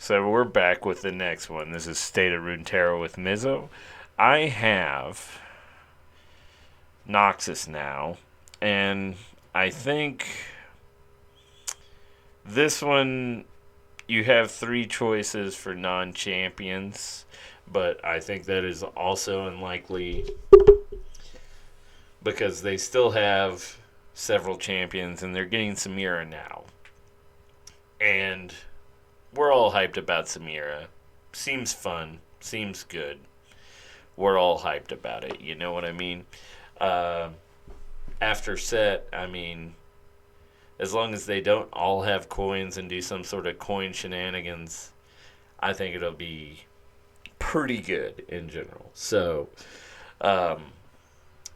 So we're back with the next one. This is State of Runeterra with Mizzo. I have Noxus now, and I think this one you have three choices for non-champions, but I think that is also unlikely because they still have several champions and they're getting Samira now. And we're all hyped about Samira. Seems fun, seems good. We're all hyped about it, you know what I mean? Uh, After set, I mean, as long as they don't all have coins and do some sort of coin shenanigans, I think it'll be pretty good in general. So, um,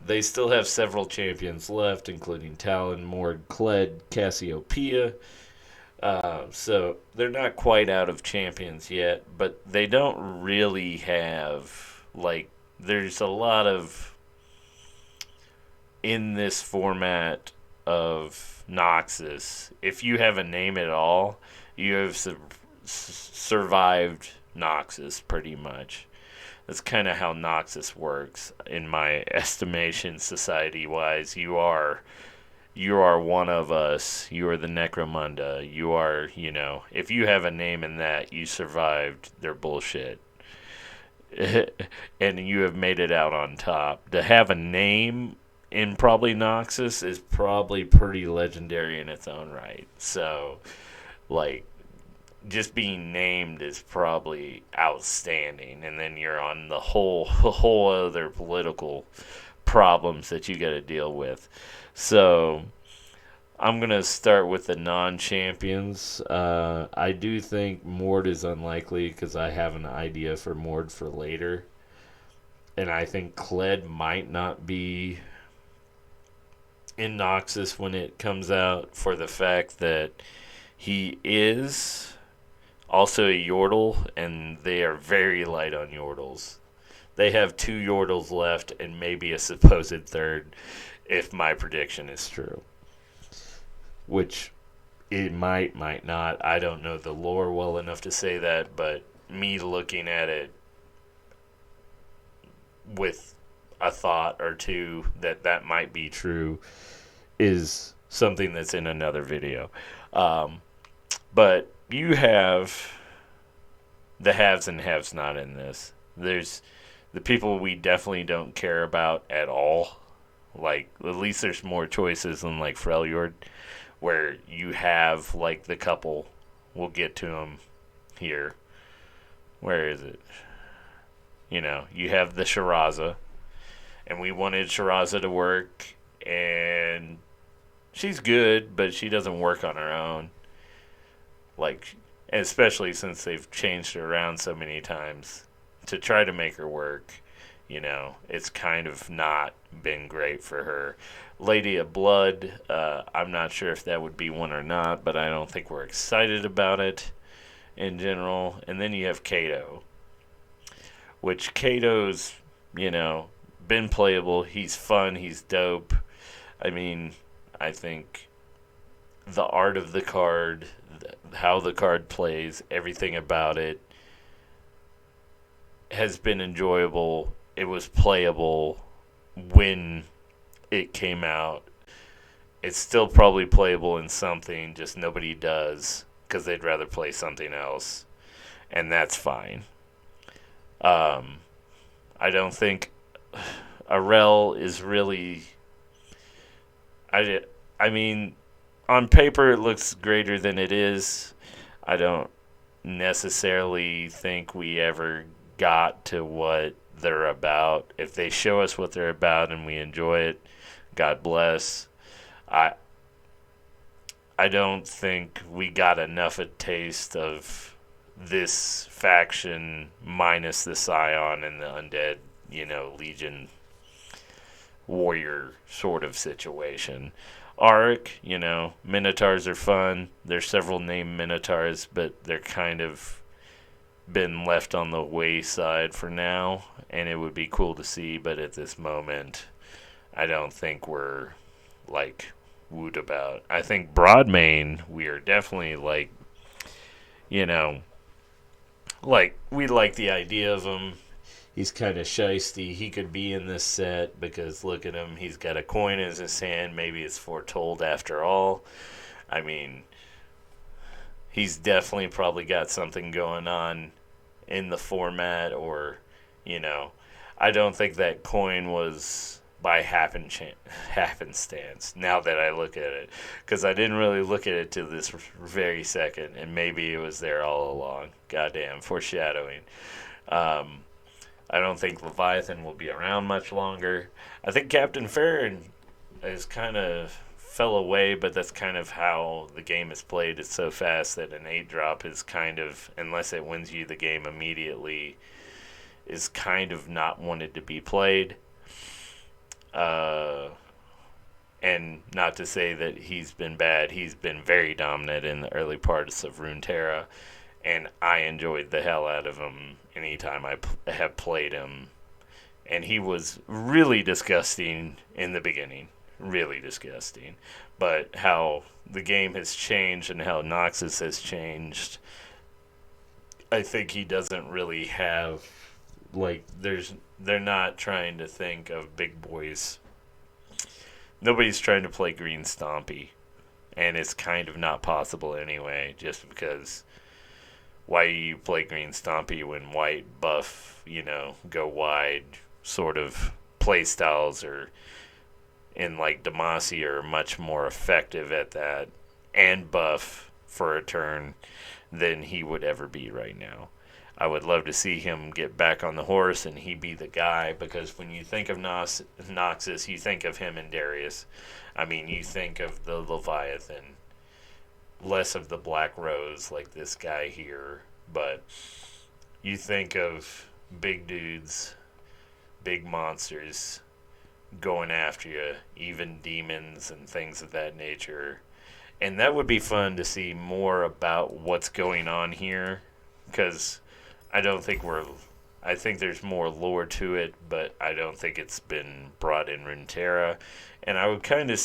they still have several champions left, including Talon, Mord, Kled, Cassiopeia. So they're not quite out of champions yet, but they don't really have, like, there's a lot of, in this format of Noxus, if you have a name at all, you have survived Noxus pretty much. That's kind of how Noxus works, in my estimation, society-wise. You are one of us. You are the Necromunda. You are, if you have a name in that, you survived their bullshit. And you have made it out on top. To have a name in probably Noxus is probably pretty legendary in its own right. So, like, just being named is probably outstanding, and then you're on the whole other political problems that you got to deal with. So I'm gonna start with the non-champions. I do think Mord is unlikely because I have an idea for Mord for later, and I think Kled might not be in Noxus when it comes out for the fact that he is also a Yordle, and they are very light on Yordles. They have two Yordles left and maybe a supposed third, if my prediction is true. Which it might not. I don't know the lore well enough to say that, but me looking at it with a thought or two that might be true is something that's in another video. But you have the haves and haves not in this. There's the people we definitely don't care about at all. Like, at least there's more choices than, like, Freljord, where you have, like, the couple. We'll get to them here. Where is it? You have the Shiraza, and we wanted Shiraza to work, and she's good, but she doesn't work on her own. Like, especially since they've changed her around so many times to try to make her work. It's kind of not been great for her. Lady of Blood, I'm not sure if that would be one or not, but I don't think we're excited about it in general. And then you have Kato, which Kato's, been playable. He's fun. He's dope. I mean, I think the art of the card, how the card plays, everything about it has been enjoyable. It was playable when it came out. It's still probably playable in something, just nobody does because they'd rather play something else, and that's fine. I don't think Arel is really. I mean, on paper it looks greater than it is. I don't necessarily think we ever got to what they're about. If they show us what they're about and we enjoy it, God bless. I don't think we got enough a taste of this faction minus the Scion and the Undead, Legion warrior sort of situation. Auric, Minotaurs are fun. There's several named Minotaurs, but they're kind of been left on the wayside for now, and it would be cool to see, but at this moment, I don't think we're, like, wooed about. I think Broadmain, we are definitely, like, like we like the idea of him. He's kind of shisty. He could be in this set because look at him. He's got a coin in his hand. Maybe it's foretold after all. I mean, he's definitely probably got something going on in the format, or, you know, I don't think that coin was by happenstance now that I look at it, because I didn't really look at it till this very second, and maybe it was there all along. Goddamn, foreshadowing. Um, I don't think Leviathan will be around much longer. I think Captain Farron is kind of fell away, but that's kind of how the game is played. It's so fast that an 8 drop is kind of, unless it wins you the game immediately, is kind of not wanted to be played. Uh, and not to say that he's been bad. He's been very dominant in the early parts of Runeterra, and I enjoyed the hell out of him anytime I have played him. And he was really disgusting in the beginning. Really disgusting. But how the game has changed and how Noxus has changed, I think he doesn't really have, like, they're not trying to think of big boys. Nobody's trying to play Green Stompy, and it's kind of not possible anyway, just because why you play Green Stompy when white buff, go wide sort of play styles are in, like, Demacia are much more effective at that and buff for a turn than he would ever be right now. I would love to see him get back on the horse and he be the guy, because when you think of Noxus, you think of him and Darius. I mean, you think of the Leviathan, less of the Black Rose like this guy here, but you think of big dudes, big monsters going after you, even demons and things of that nature. And that would be fun to see more about what's going on here, because I think there's more lore to it, but I don't think it's been brought in Runeterra. And I would kind of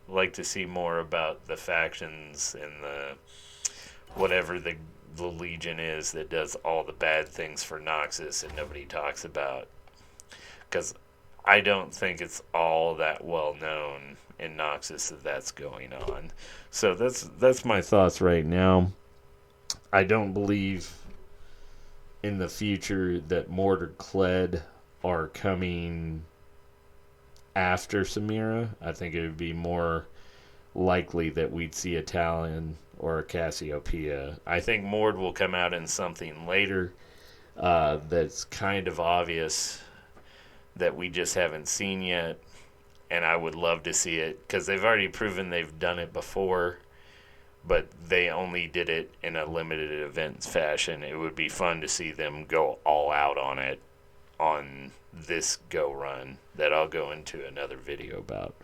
like to see more about the factions and the whatever the Legion is that does all the bad things for Noxus and nobody talks about. Because I don't think it's all that well known in Noxus that that's going on. So that's my thoughts right now. I don't believe in the future that Mortar Kled are coming after Samira. I think it would be more likely that we'd see a Talon or a Cassiopeia. I think Mord will come out in something later that's kind of obvious that we just haven't seen yet, and I would love to see it, because they've already proven they've done it before, but they only did it in a limited event fashion. It would be fun to see them go all out on it on this go run that I'll go into another video about.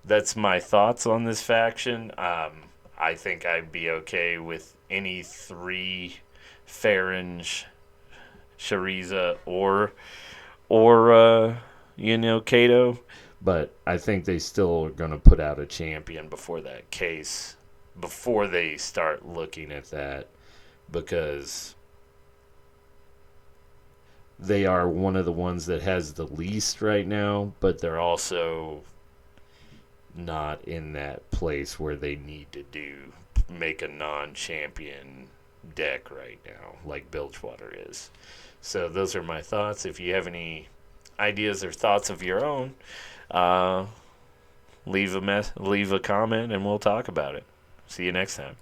That's my thoughts on this faction. I think I'd be okay with any 3 Pharange, Shariza, or Kato. But I think they still are going to put out a champion before that case, before they start looking at that, because they are one of the ones that has the least right now, but they're also not in that place where they need to make a non-champion deck right now, like Bilgewater is. So those are my thoughts. If you have any ideas or thoughts of your own, leave a comment and we'll talk about it. See you next time.